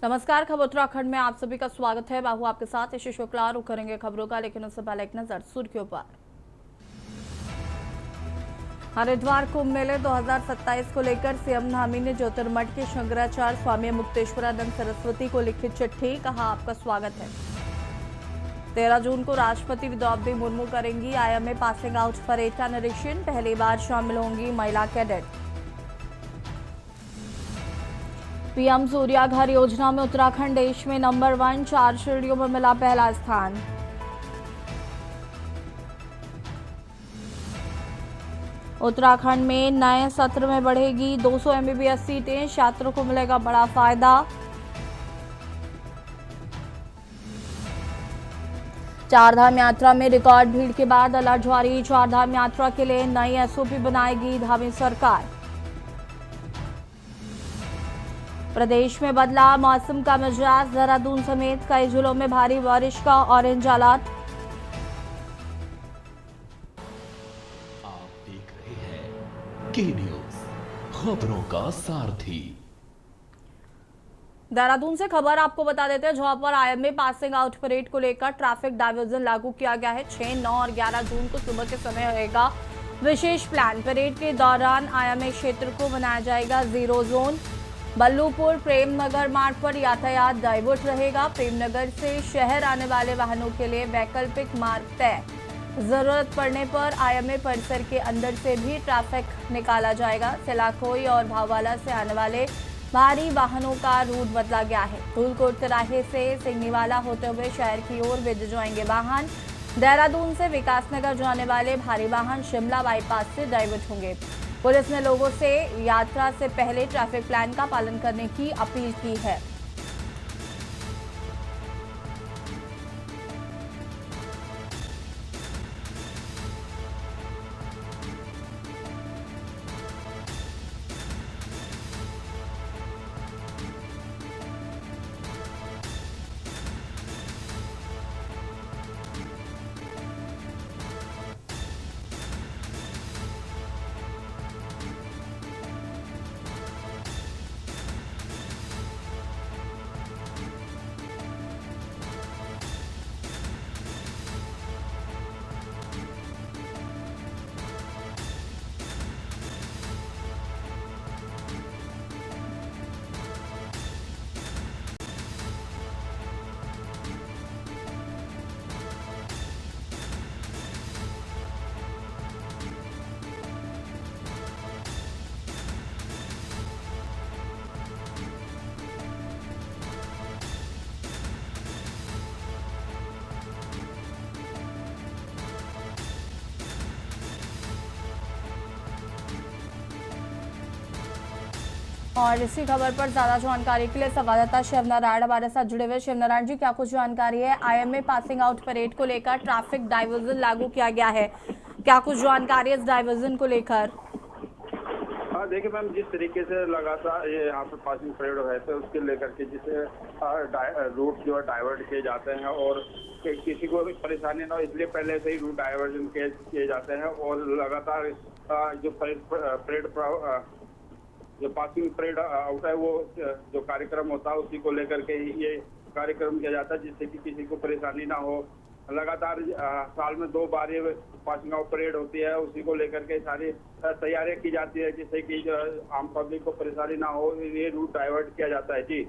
नमस्कार, खबर उत्तराखंड में आप सभी का स्वागत है। बाहू आपके साथ यश शुक्ला। रुक करेंगे खबरों का, लेकिन उससे पहले एक नजर सुर्खियों पर। हरिद्वार कुंभ मेले 2027 को लेकर सीएम धामी ने ज्योतिर्मठ के शंकराचार्य स्वामी मुक्तेश्वरानंद सरस्वती को लिखी चिट्ठी, कहा आपका स्वागत है। 13 जून को राष्ट्रपति द्रौपदी मुर्मू करेंगी आईएमए पासिंग आउट परेड का निरीक्षण। पहली बार शामिल होंगी महिला कैडेट। पीएम सूर्या घर योजना में उत्तराखंड देश में नंबर 1, 4 श्रेणियों में मिला पहला स्थान। उत्तराखंड में नए सत्र में बढ़ेगी 200 एमबीबीएस सीटें, छात्रों को मिलेगा बड़ा फायदा। चारधाम यात्रा में रिकॉर्ड भीड़ के बाद अलर्ट जारी। चारधाम यात्रा के लिए नई एसओपी बनाएगी धामी सरकार। प्रदेश में बदला मौसम का मिजाज, देहरादून समेत कई जिलों में भारी बारिश का ऑरेंज अलर्ट। आप देख रहे हैं के न्यूज, खबरों का सारथी। देहरादून से खबर आपको बता देते हैं, जहां पर आईएमए पासिंग आउट परेड को लेकर ट्रैफिक डाइवर्जन लागू किया गया है। 6, 9 और 11 जून को सुबह के समय रहेगा विशेष प्लान। परेड के दौरान आईएमए क्षेत्र को बनाया जाएगा जीरो जोन। बल्लूपुर प्रेमनगर मार्ग पर यातायात डाइवर्ट रहेगा। प्रेमनगर से शहर आने वाले वाहनों के लिए वैकल्पिक मार्ग तय। जरूरत पड़ने पर आईएमए परिसर के अंदर से भी ट्रैफिक निकाला जाएगा। सिलाखोई और भाववाला से आने वाले भारी वाहनों का रूट बदला गया है। धूलकोट तिराहे से सिंगनीवाला होते हुए शहर की ओर भेजे जाएंगे वाहन। देहरादून से विकासनगर जाने वाले भारी वाहन शिमला बाईपास से डाइवर्ट होंगे। पुलिस ने लोगों से यात्रा से पहले ट्रैफिक प्लान का पालन करने की अपील की है। और इसी खबर पर ज्यादा जानकारी के लिए संवाददाता शिवनारायण हमारे साथ जुड़े हुए। शिवनारायण जी, क्या कुछ जानकारी है? आईएमए पासिंग आउट परेड को लेकर ट्रैफिक डाइवर्जन लागू किया गया है, क्या कुछ जानकारी है इस डाइवर्जन को लेकर? हाँ, देखिए मैम, जिस तरीके से लगातार ये यहाँ पे पासिंग परेड है तो उसके लेकर के जिसे रूट जो है डाइवर्ट किए जाते हैं और किसी को भी परेशानी ना हो, इसलिए पहले से ही रूट डाइवर्जन किए जाते हैं। और लगातार जो परेड जो पासिंग परेड आउट है वो जो कार्यक्रम होता है उसी को लेकर के ही ये कार्यक्रम किया जाता है, जिससे कि किसी को परेशानी ना हो। लगातार साल में 2 बार ये पासिंग आउट परेड होती है, उसी को लेकर के सारी तैयारियां की जाती है, जिससे कि जो आम पब्लिक को परेशानी ना हो। ये रूट डाइवर्ट किया जाता है। जी,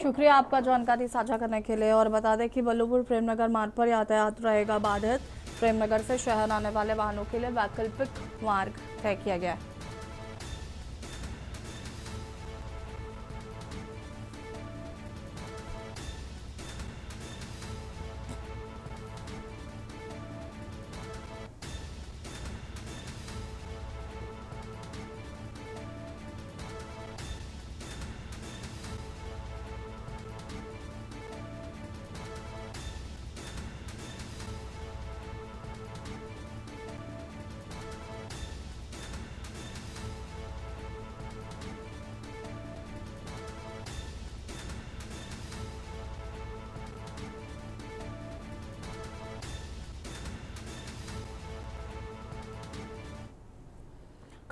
शुक्रिया आपका जानकारी साझा करने के लिए। और बता दें कि बल्लूपुर प्रेमनगर मार्ग पर यातायात रहेगा बाधित। प्रेमनगर से शहर आने वाले वाहनों के लिए वैकल्पिक मार्ग तय किया गया है।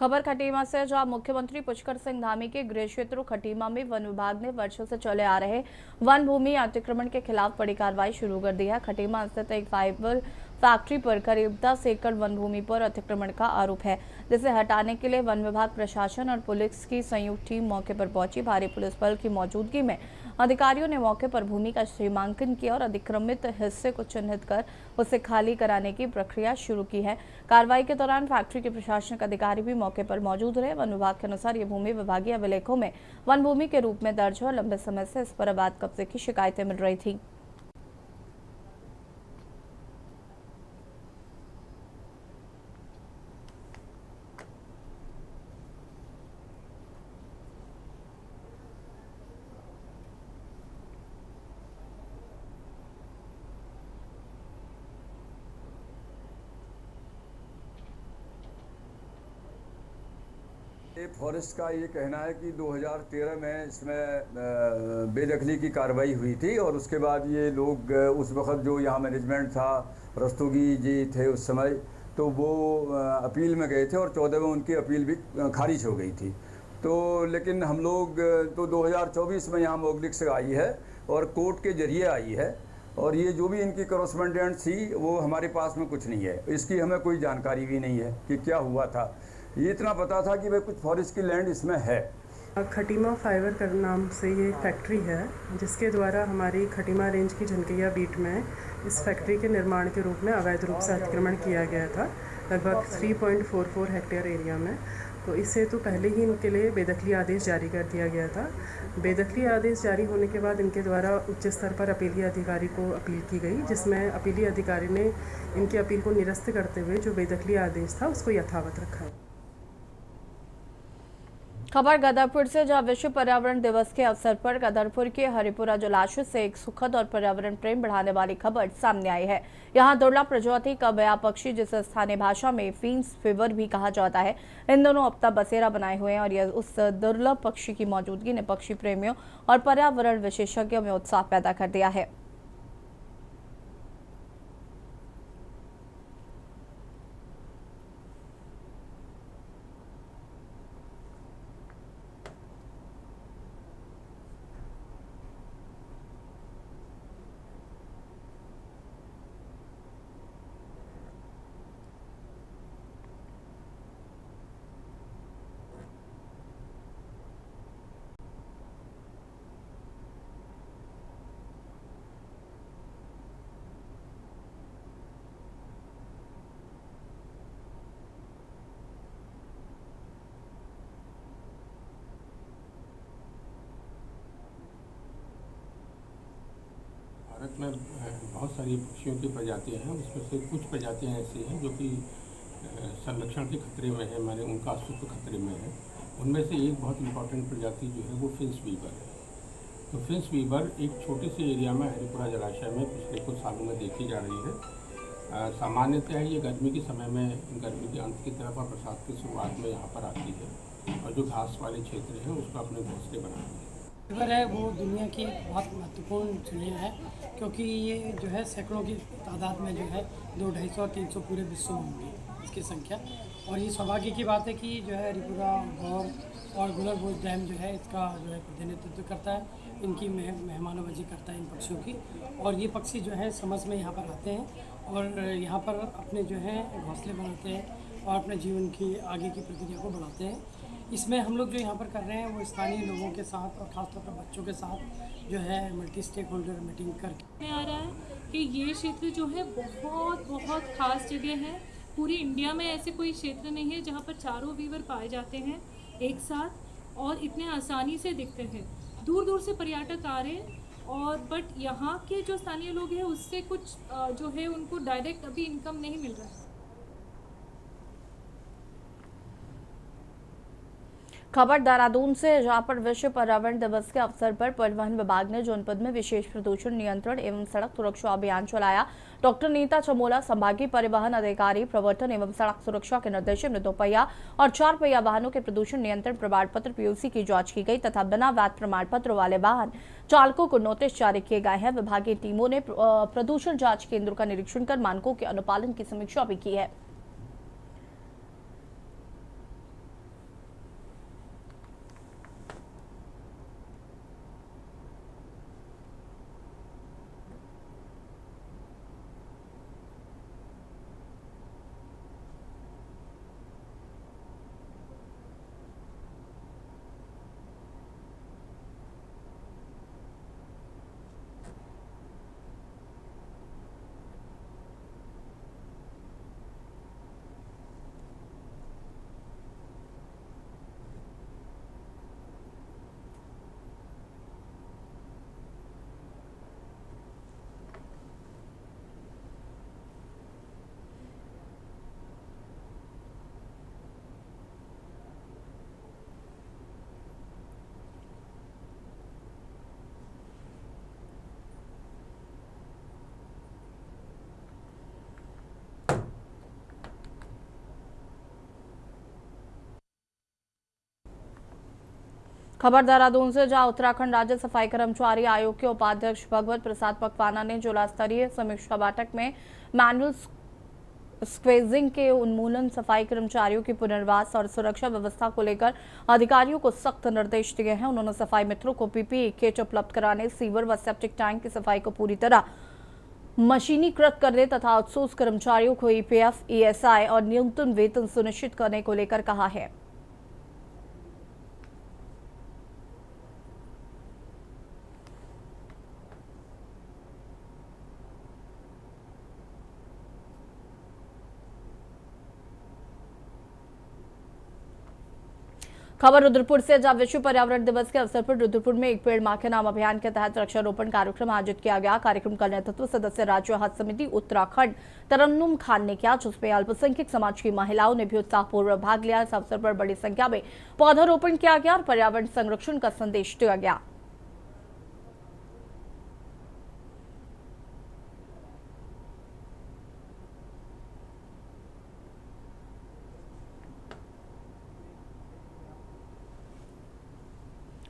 खबर खटीमा से, जहां मुख्यमंत्री पुष्कर सिंह धामी के गृह क्षेत्र खटीमा में वन विभाग ने वर्षों से चले आ रहे वन भूमि अतिक्रमण के खिलाफ बड़ी कार्रवाई शुरू कर दी है। खटीमा स्थित एक फाइबर फैक्ट्री पर करीब 10 एकड़ वन भूमि पर अतिक्रमण का आरोप है, जिसे हटाने के लिए वन विभाग प्रशासन और पुलिस की संयुक्त टीम मौके पर पहुंची। भारी पुलिस बल की मौजूदगी में अधिकारियों ने मौके पर भूमि का सीमांकन किया और अतिक्रमित हिस्से को चिन्हित कर उसे खाली कराने की प्रक्रिया शुरू की है। कार्रवाई के दौरान फैक्ट्री के प्रशासनिक अधिकारी भी मौके पर मौजूद रहे। वन विभाग के अनुसार ये भूमि विभागीय अभिलेखों में वन भूमि के रूप में दर्ज है और लंबे समय से इस पर अवैध कब्जे की शिकायतें मिल रही थी। ये फॉरेस्ट का ये कहना है कि 2013 में इसमें बेदखली की कार्रवाई हुई थी और उसके बाद ये लोग उस वक्त जो यहाँ मैनेजमेंट था, रस्तोगी जी थे उस समय, तो वो अपील में गए थे और 14 में उनकी अपील भी खारिज हो गई थी। तो लेकिन हम लोग तो 2024 में यहाँ मोगलिक से आई है और कोर्ट के जरिए आई है और ये जो भी इनकी करस्पॉन्डेंट थी वो हमारे पास में कुछ नहीं है। इसकी हमें कोई जानकारी भी नहीं है कि क्या हुआ था। ये इतना पता था कि भाई कुछ फॉरेस्ट की लैंड इसमें है। खटीमा फाइबर का नाम से ये फैक्ट्री है, जिसके द्वारा हमारी खटीमा रेंज की झनकैया बीट में इस फैक्ट्री के निर्माण के रूप में अवैध रूप से अतिक्रमण किया गया था, लगभग 3.44 हेक्टेयर एरिया में। तो इससे तो पहले ही इनके लिए बेदखली आदेश जारी कर दिया गया था। बेदखली आदेश जारी होने के बाद इनके द्वारा उच्च स्तर पर अपीलीय अधिकारी को अपील की गई, जिसमें अपीलीय अधिकारी ने इनकी अपील को निरस्त करते हुए जो बेदखली आदेश था उसको यथावत रखा। खबर गदरपुर से, जहां विश्व पर्यावरण दिवस के अवसर पर गदरपुर के हरिपुरा जलाशय से एक सुखद और पर्यावरण प्रेम बढ़ाने वाली खबर सामने आई है। यहां दुर्लभ प्रजाति का बया पक्षी, जिसे स्थानीय भाषा में फिंस फीवर भी कहा जाता है, इन दोनों अपना बसेरा बनाए हुए हैं और यह उस दुर्लभ पक्षी की मौजूदगी ने पक्षी प्रेमियों और पर्यावरण विशेषज्ञों में उत्साह पैदा कर दिया है। भारत में बहुत सारी पक्षियों की प्रजातियां हैं, उसमें से कुछ प्रजातियां ऐसी हैं जो कि संरक्षण के खतरे में है, माने उनका अस्तित्व खतरे में है। उनमें से एक बहुत इम्पॉर्टेंट प्रजाति जो है वो फिंस वीवर है। तो फिंस वीवर एक छोटे से एरिया में हरिपुरा जलाशय में पिछले कुछ सालों में देखी जा रही है। सामान्यतः ये गर्मी के समय में, गर्मी के अंत की तरफ और बरसात की शुरुआत में यहाँ पर आती है और जो घास वाले क्षेत्र हैं उस पर अपने घोंसले बनाती है। फीवर है वो दुनिया की बहुत महत्वपूर्ण चिड़िया है, क्योंकि ये जो है सैकड़ों की तादाद में जो है 200, 250 और 300 पूरे विश्व में होंगी इसकी संख्या। और ये सौभाग्य की बात है कि जो है हरिपुरा, गौर और गुलरबोझ डैम जो है इसका जो है प्रतिनिधित्व करता है, इनकी मेहमानबाजी करता है इन पक्षियों की। और ये पक्षी जो है समझ में यहाँ पर आते हैं और यहाँ पर अपने जो है घोंसले बनाते हैं और अपने जीवन की आगे की प्रक्रिया को बढ़ाते हैं। इसमें हम लोग जो यहाँ पर कर रहे हैं वो स्थानीय लोगों के साथ और ख़ासतौर पर बच्चों के साथ जो है मल्टी स्टेक होल्डर मीटिंग करके आ रहा है कि ये क्षेत्र जो है बहुत बहुत खास जगह है। पूरी इंडिया में ऐसे कोई क्षेत्र नहीं है जहाँ पर चारों वीवर पाए जाते हैं एक साथ और इतने आसानी से दिखते हैं। दूर दूर से पर्यटक आ रहे हैं और बट यहाँ के जो स्थानीय लोग हैं उससे कुछ जो है उनको डायरेक्ट अभी इनकम नहीं मिल रहा है। खबर देहरादून से, जहां पर विश्व पर्यावरण दिवस के अवसर पर परिवहन विभाग ने जनपद में विशेष प्रदूषण नियंत्रण एवं सड़क सुरक्षा अभियान चलाया। डॉक्टर नीता चमोला, संभागीय परिवहन अधिकारी, प्रवर्तन एवं सड़क सुरक्षा के निर्देशन में 2 पहिया और 4 पहिया वाहनों के प्रदूषण नियंत्रण प्रमाण पत्र PUC की जांच की गई तथा बिना वैध प्रमाण पत्र वाले वाहन चालकों को नोटिस जारी किए गए हैं। विभागीय टीमों ने प्रदूषण जाँच केंद्रों का निरीक्षण कर मानकों के अनुपालन की समीक्षा भी की है। खबर देहरादून से, जहां उत्तराखंड राज्य सफाई कर्मचारी आयोग के उपाध्यक्ष भगवत प्रसाद पकवाना ने जिला स्तरीय समीक्षा बैठक में मैनुअल स्क्वेजिंग के उन्मूलन, सफाई कर्मचारियों की पुनर्वास और सुरक्षा व्यवस्था को लेकर अधिकारियों को सख्त निर्देश दिए हैं। उन्होंने सफाई मित्रों को पीपीई किट उपलब्ध कराने, सीवर व सेप्टिक टैंक की सफाई को पूरी तरह मशीनीकृत करने तथा आउटसोर्स कर्मचारियों को ईपीएफ, ईएसआई और न्यूनतम वेतन सुनिश्चित करने को लेकर कहा है। खबर रुद्रपुर से, जहां विश्व पर्यावरण दिवस के अवसर पर रुद्रपुर में एक पेड़ मां के नाम अभियान के तहत वृक्षारोपण कार्यक्रम आयोजित किया गया। कार्यक्रम का नेतृत्व सदस्य राज्य हज समिति उत्तराखंड तरन्नुम खान ने किया, जिसमें अल्पसंख्यक समाज की महिलाओं ने भी उत्साहपूर्वक भाग लिया। इस अवसर पर बड़ी संख्या में पौधारोपण किया गया और पर्यावरण संरक्षण का संदेश दिया गया।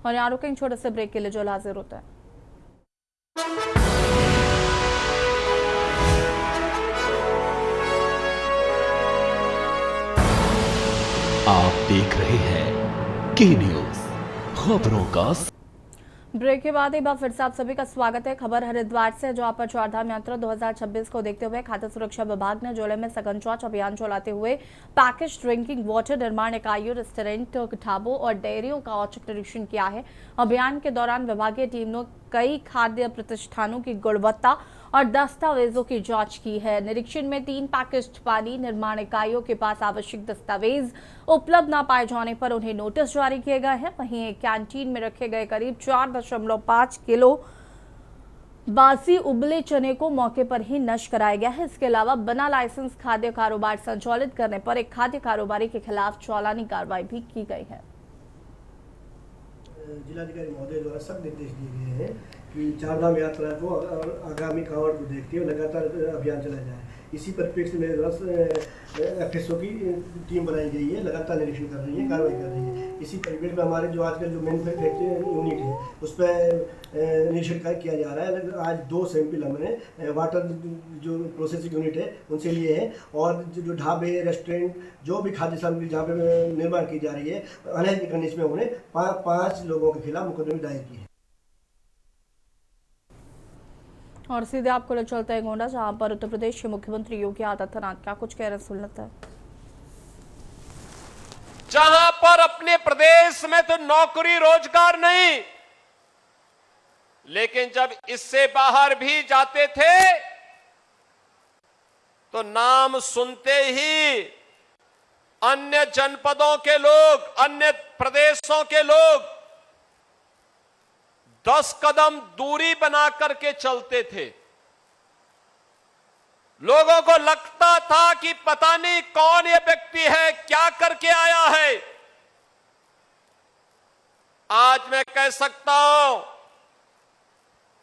और यहाँ रुकेंगे छोटे से ब्रेक के लिए, जो हाजिर होता है। आप देख रहे हैं के न्यूज, खबरों का। ब्रेक के बाद एक बार फिर से आप सभी का स्वागत है। खबर हरिद्वार से, जहां पर चारधाम यात्रा 2026 को देखते हुए खाद्य सुरक्षा विभाग ने जिले में सघन जांच अभियान चलाते हुए पैकेज ड्रिंकिंग वाटर निर्माण इकाइयों, रेस्टोरेंट, ढाबों और डेयरियों का औचक निरीक्षण किया है। अभियान के दौरान विभागीय टीम ने कई खाद्य प्रतिष्ठानों की गुणवत्ता और दस्तावेजों की जांच की है। निरीक्षण में 3 पैकेज्ड पानी निर्माण इकाइयों के पास आवश्यक दस्तावेज उपलब्ध न पाए जाने पर उन्हें नोटिस जारी किए गए हैं। वहीं एक कैंटीन में रखे गए करीब 4.5 किलो बासी उबले चने को मौके पर ही नष्ट कराया गया है। इसके अलावा बिना लाइसेंस खाद्य कारोबार संचालित करने पर एक खाद्य कारोबारी के खिलाफ चालानी कार्रवाई भी की गई है। जिलाधिकारी महोदय द्वारा सख्त निर्देश दिए गए हैं कि चारधाम यात्रा को और आगामी कांवड़ को देखते हुए लगातार अभियान चलाया जाए। इसी परिप्रेक्ष्य में एफएसओ की टीम बनाई गई है, लगातार निरीक्षण कर रही है, कार्रवाई कर रही है। इसी परिप्रेक्ष्य में हमारे जो आजकल जो मैन्युफैक्चरिंग यूनिट है उस पर निरीक्षण किया जा रहा है। आज 2 सैंपल हमने वाटर जो प्रोसेसिंग यूनिट है उनसे लिए हैं, और जो ढाबे, रेस्टोरेंट, जो भी खाद्य सामग्री जहाँ पे निर्माण की जा रही है अनैतिक कंडीशन में उन्हें 5 लोगों के खिलाफ मुकदमे दायर किए हैं। और सीधे आपको ले चलते हैं गोंडा, जहां पर उत्तर प्रदेश के मुख्यमंत्री योगी आदित्यनाथ क्या कुछ कह रहे हैं, सुन लेते हैं। जहां पर अपने प्रदेश में तो नौकरी रोजगार नहीं, लेकिन जब इससे बाहर भी जाते थे तो नाम सुनते ही अन्य जनपदों के लोग, अन्य प्रदेशों के लोग 10 कदम दूरी बना करके चलते थे। लोगों को लगता था कि पता नहीं कौन ये व्यक्ति है, क्या करके आया है। आज मैं कह सकता हूं,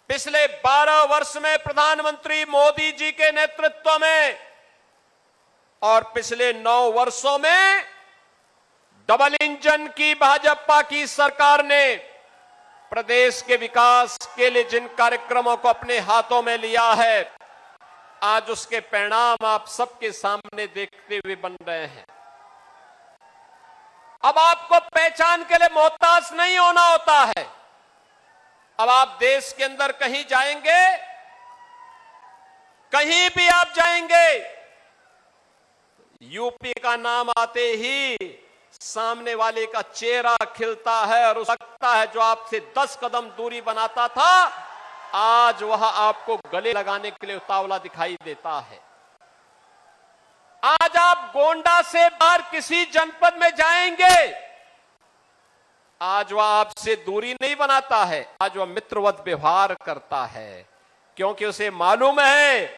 पिछले 12 वर्ष में प्रधानमंत्री मोदी जी के नेतृत्व में और पिछले 9 वर्षों में डबल इंजन की भाजपा की सरकार ने प्रदेश के विकास के लिए जिन कार्यक्रमों को अपने हाथों में लिया है, आज उसके परिणाम आप सबके सामने देखते हुए बन रहे हैं। अब आपको पहचान के लिए मोहताज नहीं होना होता है। अब आप देश के अंदर कहीं जाएंगे, कहीं भी आप जाएंगे, यूपी का नाम आते ही सामने वाले का चेहरा खिलता है और लगता है जो आपसे 10 कदम दूरी बनाता था, आज वह आपको गले लगाने के लिए उतावला दिखाई देता है। आज आप गोंडा से बाहर किसी जनपद में जाएंगे, आज वह आपसे दूरी नहीं बनाता है, आज वह मित्रवत व्यवहार करता है, क्योंकि उसे मालूम है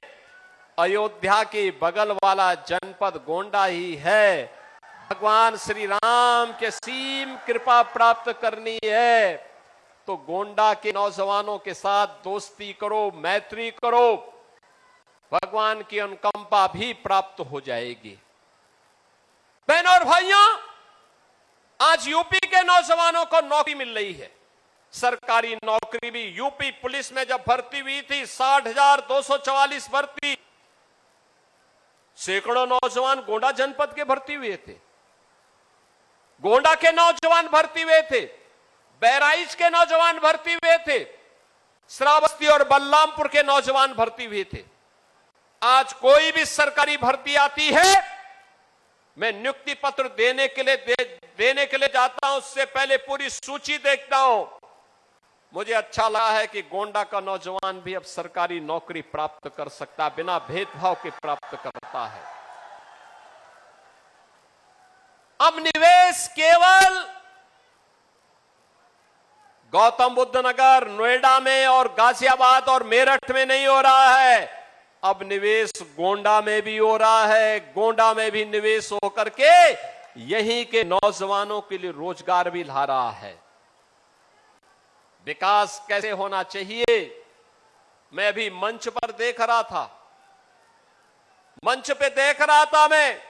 अयोध्या के बगल वाला जनपद गोंडा ही है। भगवान श्री राम के सीम कृपा प्राप्त करनी है तो गोंडा के नौजवानों के साथ दोस्ती करो, मैत्री करो, भगवान की अनुकंपा भी प्राप्त हो जाएगी। बहनों और भाइयों, आज यूपी के नौजवानों को नौकरी मिल रही है। सरकारी नौकरी भी यूपी पुलिस में जब भर्ती हुई थी 60,244 भर्ती, सैकड़ों नौजवान गोंडा जनपद के भर्ती हुए थे। गोंडा के नौजवान भर्ती हुए थे, बहराइच के नौजवान भर्ती हुए थे, श्रावस्ती और बलरामपुर के नौजवान भर्ती हुए थे। आज कोई भी सरकारी भर्ती आती है, मैं नियुक्ति पत्र देने के लिए जाता हूं, उससे पहले पूरी सूची देखता हूं। मुझे अच्छा लगा है कि गोंडा का नौजवान भी अब सरकारी नौकरी प्राप्त कर सकता है, बिना भेदभाव के प्राप्त करता है। अब निवेश केवल गौतम बुद्ध नगर, नोएडा में और गाजियाबाद और मेरठ में नहीं हो रहा है, अब निवेश गोंडा में भी हो रहा है। गोंडा में भी निवेश होकर के यहीं के नौजवानों के लिए रोजगार भी ला रहा है। विकास कैसे होना चाहिए, मैं अभी मंच पर देख रहा था, मंच पे देख रहा था मैं,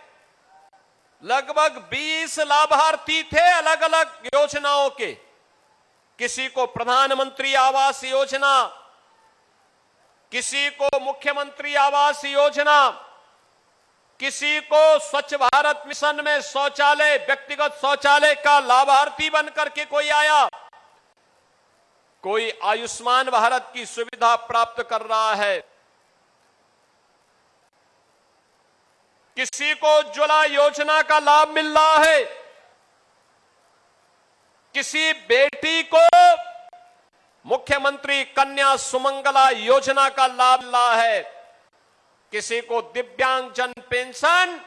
लगभग 20 लाभार्थी थे अलग अलग योजनाओं के। किसी को प्रधानमंत्री आवास योजना, किसी को मुख्यमंत्री आवास योजना, किसी को स्वच्छ भारत मिशन में शौचालय, व्यक्तिगत शौचालय का लाभार्थी बनकर के कोई आया, कोई आयुष्मान भारत की सुविधा प्राप्त कर रहा है, किसी को उज्ज्वला योजना का लाभ मिल रहा है, किसी बेटी को मुख्यमंत्री कन्या सुमंगला योजना का लाभ मिल रहा है, किसी को दिव्यांगजन पेंशन,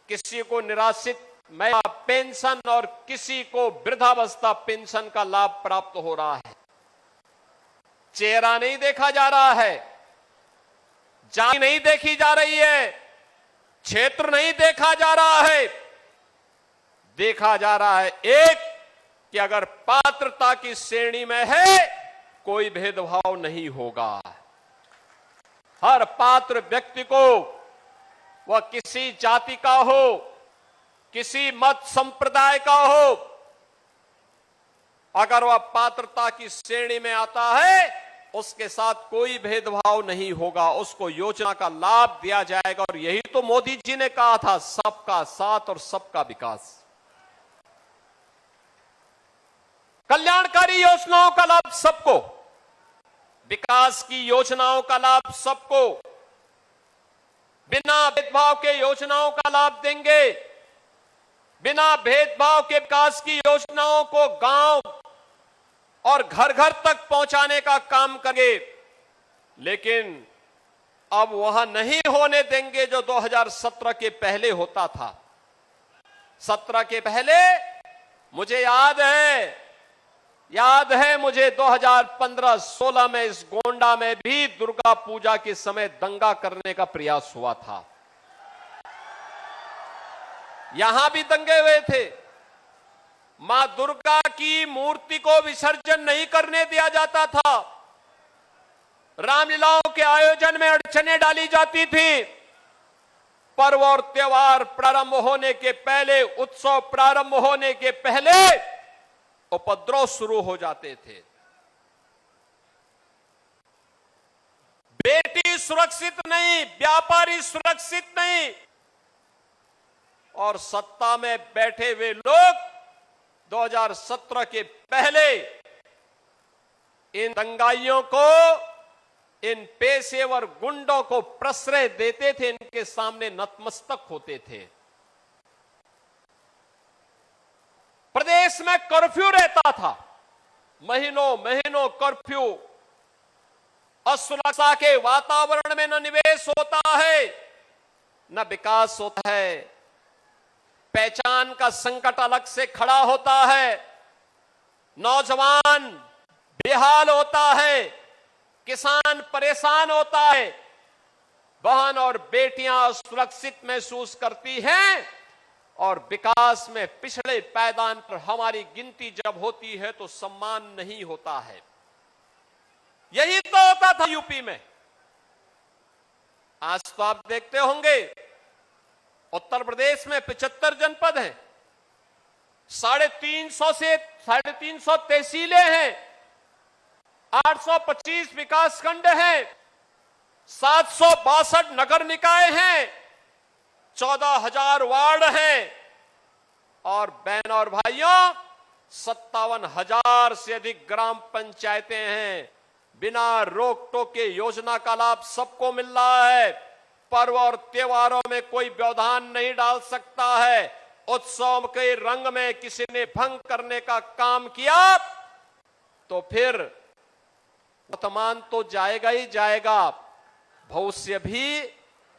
किसी को निराश्रित महिला पेंशन और किसी को वृद्धावस्था पेंशन का लाभ प्राप्त हो रहा है। चेहरा नहीं देखा जा रहा है, जाति नहीं देखी जा रही है, क्षेत्र नहीं देखा जा रहा है, देखा जा रहा है एक कि अगर पात्रता की श्रेणी में है कोई भेदभाव नहीं होगा। हर पात्र व्यक्ति को, वह किसी जाति का हो, किसी मत संप्रदाय का हो, अगर वह पात्रता की श्रेणी में आता है उसके साथ कोई भेदभाव नहीं होगा, उसको योजना का लाभ दिया जाएगा। और यही तो मोदी जी ने कहा था, सबका साथ और सबका विकास। कल्याणकारी योजनाओं का लाभ सबको, विकास की योजनाओं का लाभ सबको, बिना भेदभाव के योजनाओं का लाभ देंगे, बिना भेदभाव के विकास की योजनाओं को गांव और घर घर तक पहुंचाने का काम करेंगे। लेकिन अब वह नहीं होने देंगे जो 2017 के पहले होता था। 17 के पहले मुझे याद है मुझे 2015-16 में इस गोंडा में भी दुर्गा पूजा के समय दंगा करने का प्रयास हुआ था। यहां भी दंगे हुए थे, मां दुर्गा की मूर्ति को विसर्जन नहीं करने दिया जाता था, रामलीलाओं के आयोजन में अड़चनें डाली जाती थी, पर्व और त्योहार प्रारंभ होने के पहले, उत्सव प्रारंभ होने के पहले उपद्रव शुरू हो जाते थे। बेटी सुरक्षित नहीं, व्यापारी सुरक्षित नहीं, और सत्ता में बैठे हुए लोग 2017 के पहले इन दंगाइयों को, इन पेशेवर गुंडों को प्रश्रय देते थे, इनके सामने नतमस्तक होते थे। प्रदेश में कर्फ्यू रहता था, महीनों महीनों कर्फ्यू। असुरक्षा के वातावरण में न निवेश होता है न विकास होता है, पहचान का संकट अलग से खड़ा होता है, नौजवान बेहाल होता है, किसान परेशान होता है, बहन और बेटियां असुरक्षित महसूस करती हैं, और विकास में पिछड़े पायदान पर हमारी गिनती जब होती है तो सम्मान नहीं होता है। यही तो होता था यूपी में। आज तो आप देखते होंगे उत्तर प्रदेश में 75 जनपद हैं, 350 तहसीलें हैं, 825 विकासखंड हैं, 762 नगर निकाय हैं, 14,000 वार्ड हैं और बहनों और भाइयों 57,000 से अधिक ग्राम पंचायतें हैं। बिना रोक टोक के योजना का लाभ सबको मिल रहा है। पर्व और त्योहारों में कोई व्यवधान नहीं डाल सकता है। उत्सव के रंग में किसी ने भंग करने का काम किया तो फिर वर्तमान तो जाएगा ही जाएगा, भविष्य भी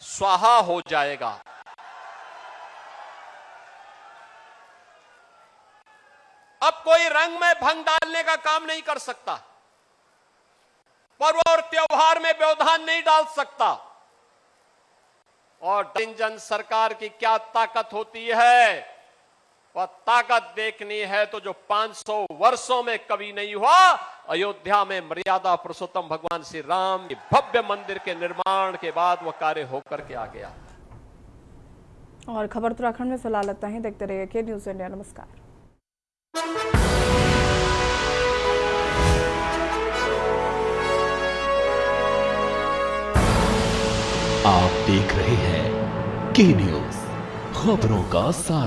स्वाहा हो जाएगा। अब कोई रंग में भंग डालने का काम नहीं कर सकता, पर्व और त्योहार में व्यवधान नहीं डाल सकता। और जन सरकार की क्या ताकत होती है, वह ताकत देखनी है तो जो 500 वर्षों में कभी नहीं हुआ, अयोध्या में मर्यादा पुरुषोत्तम भगवान श्री राम के भव्य मंदिर के निर्माण के बाद वह कार्य होकर के आ गया। और खबर उत्तराखंड में फिलहाल इतना ही। देखते रहिए के न्यूज़ इंडिया। नमस्कार। आप देख रहे हैं के न्यूज़, खबरों का सार।